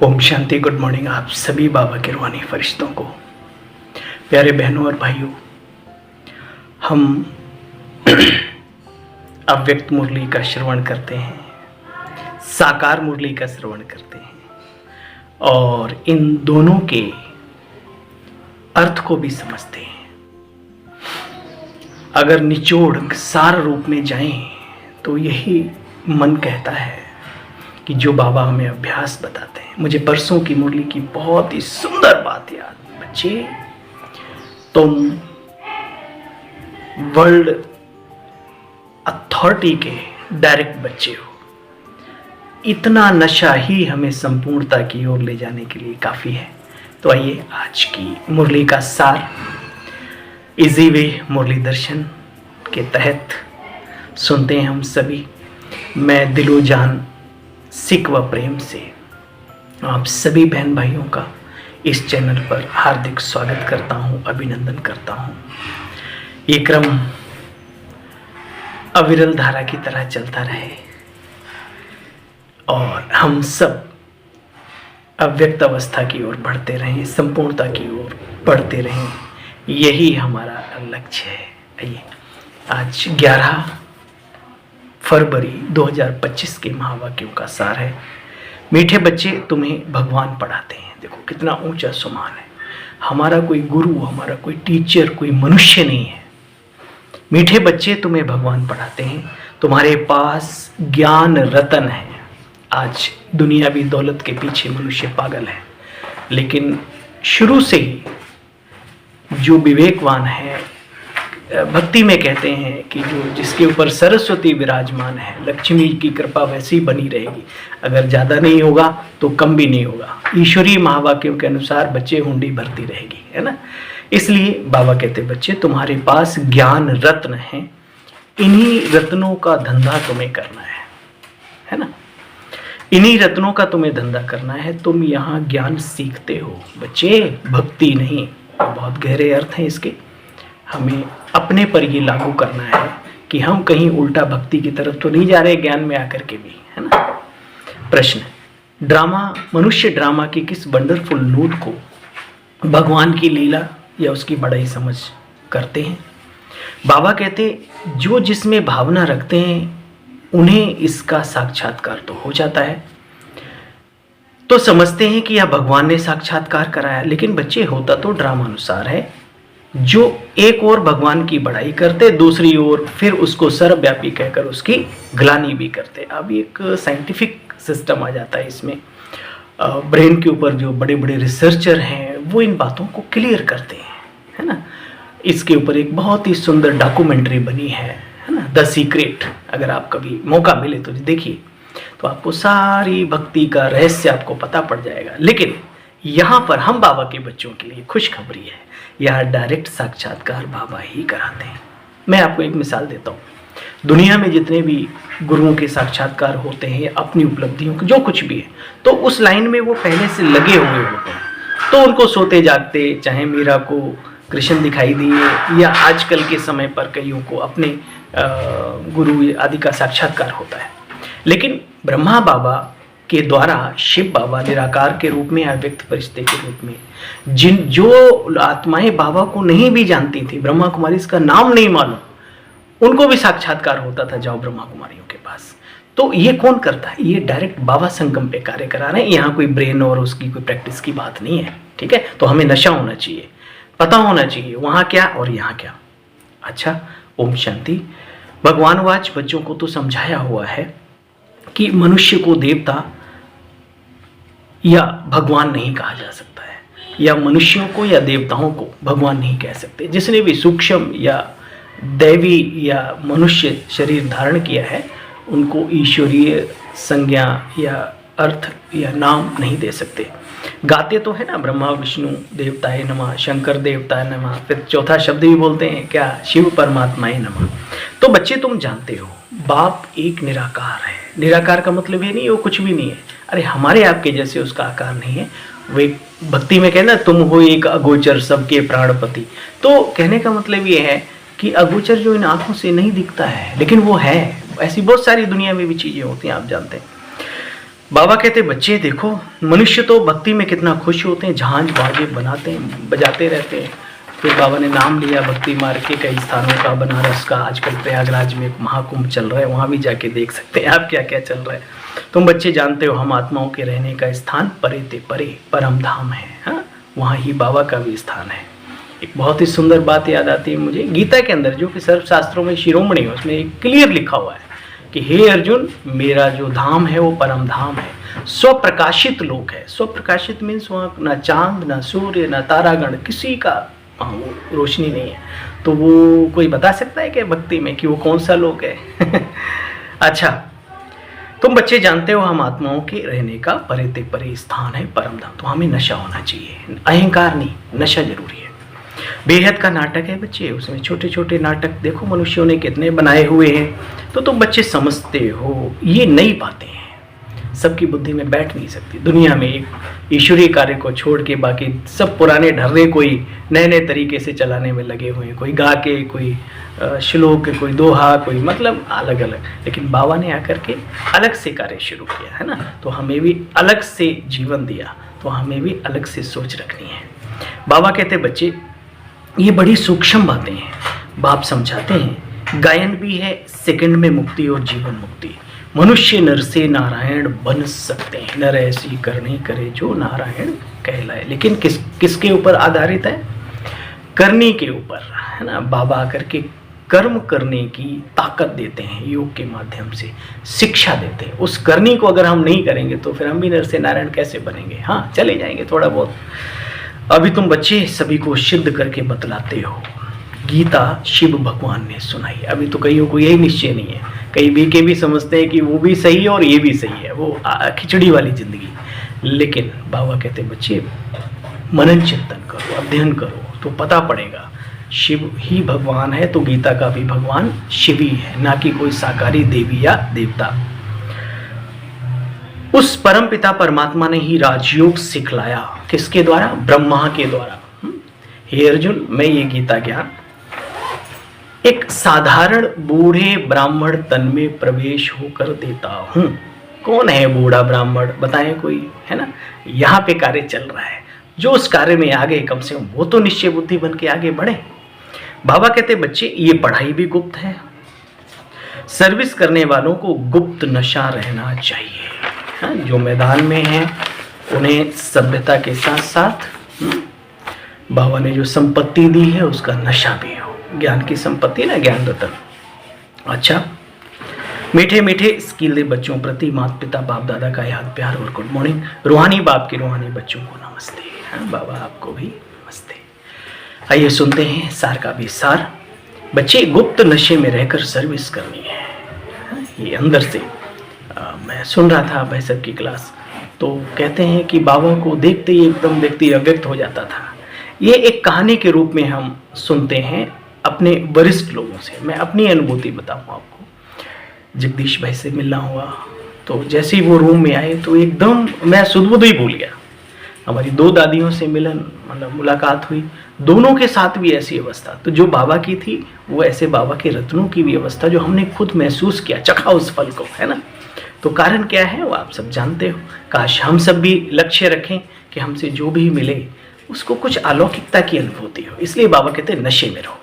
Om Shanti. Good morning आप सभी बाबा के रूहानी फरिश्तों को। प्यारे बहनों और भाइयों, हम अव्यक्त मुरली का श्रवण करते हैं, साकार मुरली का श्रवण करते हैं और इन दोनों के अर्थ को भी समझते हैं। अगर निचोड़ सार रूप में जाएं तो यही मन कहता है कि जो बाबा हमें अभ्यास बताते हैं। मुझे परसों की मुरली की बहुत ही सुंदर बात याद, बच्चे तुम वर्ल्ड अथॉरिटी के डायरेक्ट बच्चे हो। इतना नशा ही हमें संपूर्णता की ओर ले जाने के लिए काफी है। तो आइए आज की मुरली का सार इजी वे मुरली दर्शन के तहत सुनते हैं हम सभी। मैं दिलो जान सिक व प्रेम से आप सभी बहन भाइयों का इस चैनल पर हार्दिक स्वागत करता हूं, अभिनंदन करता हूं। ये क्रम अविरल धारा की तरह चलता रहे और हम सब अव्यक्त अवस्था की ओर बढ़ते रहें, संपूर्णता की ओर बढ़ते रहें, यही हमारा लक्ष्य है। आइए आज 11 फरवरी 2025 के महावाक्यों का सार है। मीठे बच्चे तुम्हें भगवान पढ़ाते हैं। देखो कितना ऊंचा सम्मान है। हमारा कोई गुरु, हमारा कोई टीचर, कोई मनुष्य नहीं है। मीठे बच्चे तुम्हें भगवान पढ़ाते हैं, तुम्हारे पास ज्ञान रतन है। आज दुनियावी दौलत के पीछे मनुष्य पागल है, लेकिन शुरू से ही जो विवेकवान है, भक्ति में कहते हैं कि जो जिसके ऊपर सरस्वती विराजमान है, लक्ष्मी की कृपा वैसी बनी रहेगी। अगर ज़्यादा नहीं होगा तो कम भी नहीं होगा। ईश्वरीय महावाक्यों के अनुसार बच्चे हुंडी भरती रहेगी, है ना। इसलिए बाबा कहते बच्चे तुम्हारे पास ज्ञान रत्न है, इन्हीं रत्नों का धंधा तुम्हें करना है ना। इन्हीं रत्नों का तुम्हें धंधा करना है। तुम यहाँ ज्ञान सीखते हो बच्चे, भक्ति नहीं। बहुत गहरे अर्थ हैं इसके। हमें अपने पर ये लागू करना है कि हम कहीं उल्टा भक्ति की तरफ तो नहीं जा रहे ज्ञान में आकर के भी, है ना। प्रश्न, ड्रामा, मनुष्य ड्रामा की किस वंडरफुल नोट को भगवान की लीला या उसकी बड़ाई समझ करते हैं। बाबा कहते जो जिसमें भावना रखते हैं उन्हें इसका साक्षात्कार तो हो जाता है, तो समझते हैं कि यह भगवान ने साक्षात्कार कराया। लेकिन बच्चे होता तो ड्रामा अनुसार है। जो एक ओर भगवान की बड़ाई करते, दूसरी ओर फिर उसको सर्वव्यापी कहकर उसकी ग्लानि भी करते। अब एक साइंटिफिक सिस्टम आ जाता है इसमें। ब्रेन के ऊपर जो बड़े बड़े रिसर्चर हैं वो इन बातों को क्लियर करते हैं, है ना। इसके ऊपर एक बहुत ही सुंदर डॉक्यूमेंट्री बनी है ना, द सीक्रेट। अगर आप कभी मौका मिले तो देखिए, तो आपको सारी भक्ति का रहस्य आपको पता पड़ जाएगा। लेकिन यहाँ पर हम बाबा के बच्चों के लिए खुशखबरी है, यहाँ डायरेक्ट साक्षात्कार बाबा ही कराते हैं। मैं आपको एक मिसाल देता हूँ। दुनिया में जितने भी गुरुओं के साक्षात्कार होते हैं, अपनी उपलब्धियों जो कुछ भी है, तो उस लाइन में वो पहले से लगे हुए होते हैं। तो उनको सोते जागते, चाहे मीरा को कृष्ण दिखाई दिए या आजकल के समय पर कईयों को अपने गुरु आदि का साक्षात्कार होता है। लेकिन ब्रह्मा बाबा के द्वारा शिव बाबा निराकार के रूप में, अव्यक्त फरिश्ते के रूप में, जो आत्माएं बाबा को नहीं भी जानती थी, ब्रह्मा कुमारी इसका नाम नहीं मालूम, उनको भी साक्षात्कार होता था। जाओ ब्रह्मा कुमारियों के पास। तो ये कौन करता है? ये डायरेक्ट बाबा संगम पे कार्य करा रहे हैं। यहाँ कोई ब्रेन और उसकी कोई प्रैक्टिस की बात नहीं है, ठीक है। तो हमें नशा होना चाहिए, पता होना चाहिए वहाँ क्या और यहाँ क्या। अच्छा, ओम शांति। भगवानवाच बच्चों को तो समझाया हुआ है कि मनुष्य को देवता या भगवान नहीं कहा जा सकता है, या मनुष्यों को या देवताओं को भगवान नहीं कह सकते। जिसने भी सूक्ष्म या दैवी या मनुष्य शरीर धारण किया है उनको ईश्वरीय संज्ञा या अर्थ या नाम नहीं दे सकते। गाते तो है ना, ब्रह्मा विष्णु देवताए नमः, शंकर देवताए नमः, फिर चौथा शब्द भी बोलते हैं क्या, शिव परमात्माए नमः। तो बच्चे तुम जानते हो बाप एक निराकार है। निराकार का मतलब ये नहीं वो कुछ भी नहीं है। अरे हमारे आपके जैसे उसका आकार नहीं है। वे भक्ति में कहना तुम हो एक अगोचर सबके प्राणपति। तो कहने का मतलब ये है कि अगोचर जो इन आंखों से नहीं दिखता है, लेकिन वो है। ऐसी बहुत सारी दुनिया में भी चीजें होती हैं, आप जानते हैं। बाबा कहते बच्चे देखो, मनुष्य तो भक्ति में कितना खुश होते हैं, झांझ बाजे बनाते हैं, बजाते रहते हैं। फिर बाबा ने नाम लिया भक्ति मार्ग के कई स्थानों का, बनारस का, आजकल प्रयागराज में एक महाकुंभ चल रहा है, वहाँ भी जाके देख सकते हैं आप क्या क्या चल रहा है। तुम बच्चे जानते हो हम आत्माओं के रहने का स्थान परे ते परे परम धाम है, हाँ, वहाँ ही बाबा का भी स्थान है। एक बहुत ही सुंदर बात याद आती है मुझे, गीता के अंदर जो कि सर्वशास्त्रों में शिरोमणि है, उसमें एक क्लियर लिखा हुआ है कि हे अर्जुन, मेरा जो धाम है वो परम धाम है, स्वप्रकाशित लोक है। स्वप्रकाशित मीन्स वहाँ ना चांद, ना सूर्य, ना तारागण, किसी का वो रोशनी नहीं है। तो वो कोई बता सकता है क्या भक्ति में कि वो कौन सा लोक है? अच्छा, तुम बच्चे जानते हो हम आत्माओं के रहने का परे ते परे स्थान है परम धाम। तो हमें नशा होना चाहिए, अहंकार नहीं, नशा जरूरी है। बेहद का नाटक है बच्चे, उसमें छोटे छोटे नाटक देखो मनुष्यों ने कितने बनाए हुए हैं। तो तुम बच्चे समझते हो ये नई बातें हैं, सबकी बुद्धि में बैठ नहीं सकती। दुनिया में एक ईश्वरीय कार्य को छोड़ के बाकी सब पुराने ढर्रे कोई नए नए तरीके से चलाने में लगे हुए हैं, कोई गा के, कोई श्लोक, कोई दोहा, कोई मतलब अलग अलग। लेकिन बाबा ने आकर के अलग से कार्य शुरू किया है ना, तो हमें भी अलग से जीवन दिया, तो हमें भी अलग से सोच रखनी है। बाबा कहते बच्चे ये बड़ी सूक्ष्म बातें हैं, बाप समझाते हैं। गायन भी है सेकंड में मुक्ति और जीवन मुक्ति। मनुष्य नर से नारायण बन सकते हैं, नर ऐसी करनी करे जो नारायण कहलाए। लेकिन किसके ऊपर आधारित है? करनी के ऊपर, है ना। बाबा आकर के कर्म करने की ताकत देते हैं, योग के माध्यम से शिक्षा देते हैं। उस करनी को अगर हम नहीं करेंगे तो फिर हम भी नर से नारायण कैसे बनेंगे? हाँ, चले जाएंगे थोड़ा बहुत। अभी तुम बच्चे सभी को सिद्ध करके बतलाते हो, गीता शिव भगवान ने सुनाई। अभी तो कईयों को यही निश्चय नहीं है, कई बीके भी समझते हैं कि वो भी सही है और ये भी सही है, वो खिचड़ी वाली जिंदगी। लेकिन बाबा कहते बच्चे मनन चिंतन करो, अध्ययन करो तो पता पड़ेगा शिव ही भगवान है, तो गीता का भी भगवान शिव ही है, ना कि कोई साकारी देवी या देवता। उस परम पिता परमात्मा ने ही राजयोग सिखलाया, किसके द्वारा? ब्रह्मा के द्वारा। हे अर्जुन, मैं ये गीता ज्ञान एक साधारण बूढ़े ब्राह्मण तन में प्रवेश होकर देता हूं। कौन है बूढ़ा ब्राह्मण? बताएं कोई, है ना। यहाँ पे कार्य चल रहा है, जो उस कार्य में आगे कम से कम वो तो निश्चय बुद्धि बन के आगे बढ़े। बाबा कहते बच्चे ये पढ़ाई भी गुप्त है, सर्विस करने वालों को गुप्त नशा रहना चाहिए। हाँ, जो मैदान में है उन्हें सभ्यता के साथ साथ बाबा ने जो संपत्ति दी है उसका नशा भी हो। ज्ञान की संपत्ति ना, ज्ञान रतन। अच्छा, मीठे मीठे स्किल बच्चों प्रति माता पिता बाप दादा का याद प्यार और गुड मॉर्निंग। रूहानी बाप के रूहानी बच्चों को नमस्ते। हाँ, बाबा आपको भी नमस्ते। आइए सुनते हैं सार का भी सार। बच्चे गुप्त नशे में रहकर सर्विस करनी है। हाँ, ये अंदर से मैं सुन रहा था भाई साहब की क्लास, तो कहते हैं कि बाबा को देखते ही एकदम व्यक्ति अव्यक्त हो जाता था। ये एक कहानी के रूप में हम सुनते हैं अपने वरिष्ठ लोगों से। मैं अपनी अनुभूति बताऊँ आपको। जगदीश भाई से मिलना हुआ, तो जैसे ही वो रूम में आए तो एकदम मैं सुध-बुध ही भूल गया। हमारी दो दादियों से मुलाकात हुई, दोनों के साथ भी ऐसी अवस्था। तो जो बाबा की थी वो ऐसे बाबा के रत्नों की भी अवस्था, जो हमने खुद महसूस किया, चखा उस फल को, है ना। तो कारण क्या है वो आप सब जानते हो। काश हम सब भी लक्ष्य रखें कि हमसे जो भी मिले उसको कुछ अलौकिकता की अनुभूति हो। इसलिए बाबा कहते हैं नशे में रहो,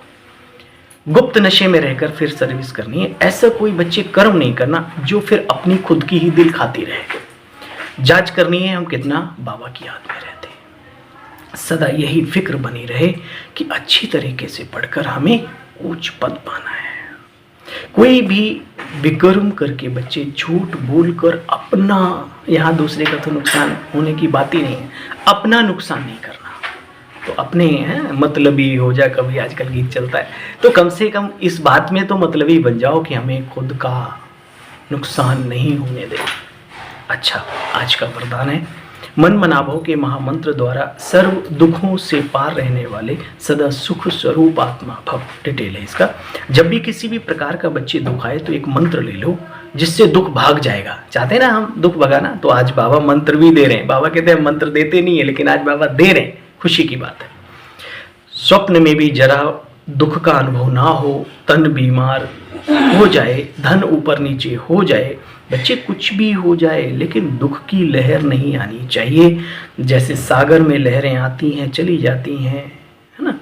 गुप्त नशे में रहकर फिर सर्विस करनी है। ऐसा कोई बच्चे कर्म नहीं करना जो फिर अपनी खुद की ही दिल खाती रहे। जांच करनी है हम कितना बाबा की याद में रहते हैं। सदा यही फिक्र बनी रहे कि अच्छी तरीके से पढ़कर हमें उच्च पद पाना है। कोई भी विकर्म करके बच्चे झूठ बोलकर अपना, यहाँ दूसरे का तो नुकसान होने की बात ही नहीं है, अपना नुकसान नहीं करना। तो अपने मतलबी हो जा, कभी आजकल गीत चलता है, तो कम से कम इस बात में तो मतलबी बन जाओ कि हमें खुद का नुकसान नहीं होने दे। अच्छा, आज का वरदान है मन मनाभव के महामंत्र द्वारा सर्व दुखों से पार रहने वाले सदा सुख स्वरूप आत्मा भव। डिटेल है इसका। जब भी किसी भी प्रकार का बच्चे दुख आए तो एक मंत्र ले लो जिससे दुख भाग जाएगा। चाहते हैं ना हम दुख भगाना, तो आज बाबा मंत्र भी दे रहे हैं। बाबा कहते हैं मंत्र देते नहीं है, लेकिन आज बाबा दे रहे हैं, खुशी की बात है। स्वप्न में भी जरा दुख का अनुभव ना हो, तन बीमार हो जाए, धन ऊपर नीचे हो जाए, बच्चे कुछ भी हो जाए लेकिन दुख की लहर नहीं आनी चाहिए। जैसे सागर में लहरें आती हैं चली जाती हैं, है ना,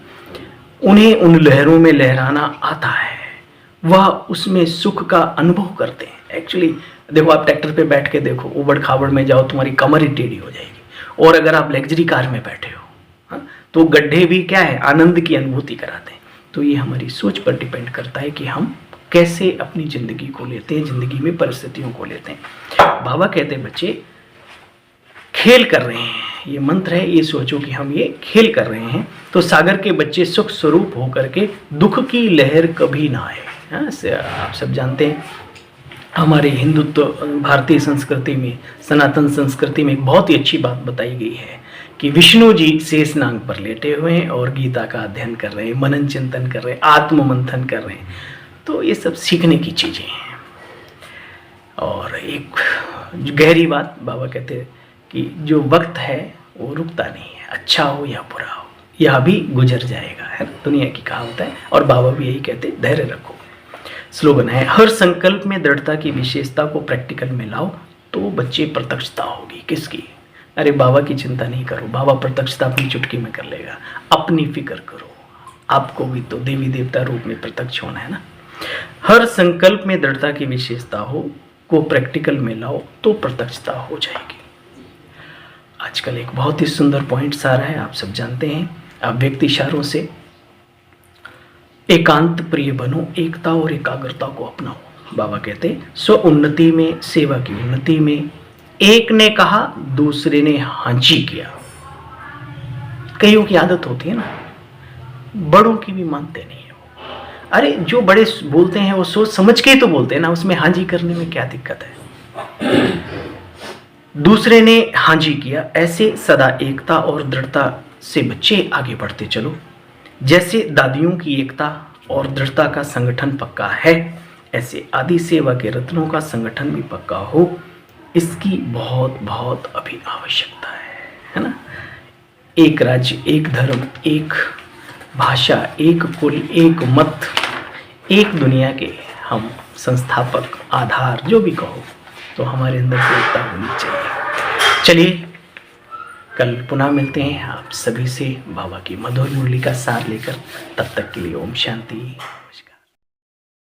उन्हें उन लहरों में लहराना आता है, वह उसमें सुख का अनुभव करते हैं। एक्चुअली देखो, आप ट्रैक्टर पे बैठ के देखो, उबड़ खाबड़ में जाओ तुम्हारी कमर ही टेढ़ी हो जाएगी। और अगर आप लग्जरी कार में बैठे हो, हाँ, तो गड्ढे भी क्या है, आनंद की अनुभूति कराते हैं। तो ये हमारी सोच पर डिपेंड करता है कि हम कैसे अपनी ज़िंदगी को लेते हैं, ज़िंदगी में परिस्थितियों को लेते हैं। बाबा कहते हैं बच्चे खेल कर रहे हैं, ये मंत्र है, ये सोचो कि हम ये खेल कर रहे हैं। तो सागर के बच्चे सुख स्वरूप होकर के दुख की लहर कभी ना आए। हाँ, आप सब जानते हैं हमारे हिंदुत्व भारतीय संस्कृति में, सनातन संस्कृति में एक बहुत ही अच्छी बात बताई गई है कि विष्णु जी शेषनाग पर लेटे हुए हैं और गीता का अध्ययन कर रहे हैं, मनन चिंतन कर रहे हैं, आत्म मंथन कर रहे हैं। तो ये सब सीखने की चीज़ें हैं। और एक गहरी बात बाबा कहते हैं कि जो वक्त है वो रुकता नहीं है, अच्छा हो या बुरा हो, यह भी गुजर जाएगा, है ना, दुनिया की कहावत है। और बाबा भी यही कहते, धैर्य रखो। स्लोगन है, हर संकल्प में दृढ़ता की विशेषता को प्रैक्टिकल में लाओ तो बच्चे प्रत्यक्षता होगी। किसकी? अरे बाबा की चिंता नहीं करो, बाबा प्रत्यक्षता अपनी चुटकी में कर लेगा। अपनी फिक्र करो, आपको भी तो देवी देवता रूप में प्रत्यक्ष होना है ना। हर संकल्प में दृढ़ता की विशेषता हो को प्रैक्टिकल में लाओ तो प्रत्यक्षता हो जाएगी। आजकल एक बहुत ही सुंदर पॉइंट्स आ रहा है, आप सब जानते हैं। अव्यक्त इशारों से एकांत प्रिय बनो, एकता और एकाग्रता को अपनाओ। बाबा कहते हैं स्व उन्नति में, सेवा की उन्नति में एक ने कहा दूसरे ने हांजी किया। कईयों की आदत होती है ना, बड़ों की भी मानते नहीं है वो। अरे जो बड़े बोलते हैं वो सोच समझ के ही तो बोलते हैं ना, उसमें हांजी करने में क्या दिक्कत है। दूसरे ने हांजी किया, ऐसे सदा एकता और दृढ़ता से बच्चे आगे बढ़ते चलो। जैसे दादियों की एकता और दृढ़ता का संगठन पक्का है, ऐसे आदि सेवा के रत्नों का संगठन भी पक्का हो, इसकी बहुत बहुत अभी आवश्यकता है ना। एक राज्य, एक धर्म, एक भाषा, एक कुल, एक मत, एक दुनिया के हम संस्थापक, आधार, जो भी कहो, तो हमारे अंदर एकता होनी चाहिए। चलिए कल पुनः मिलते हैं आप सभी से बाबा की मधुर मुरली का सार लेकर। तब तक के लिए ओम शांति।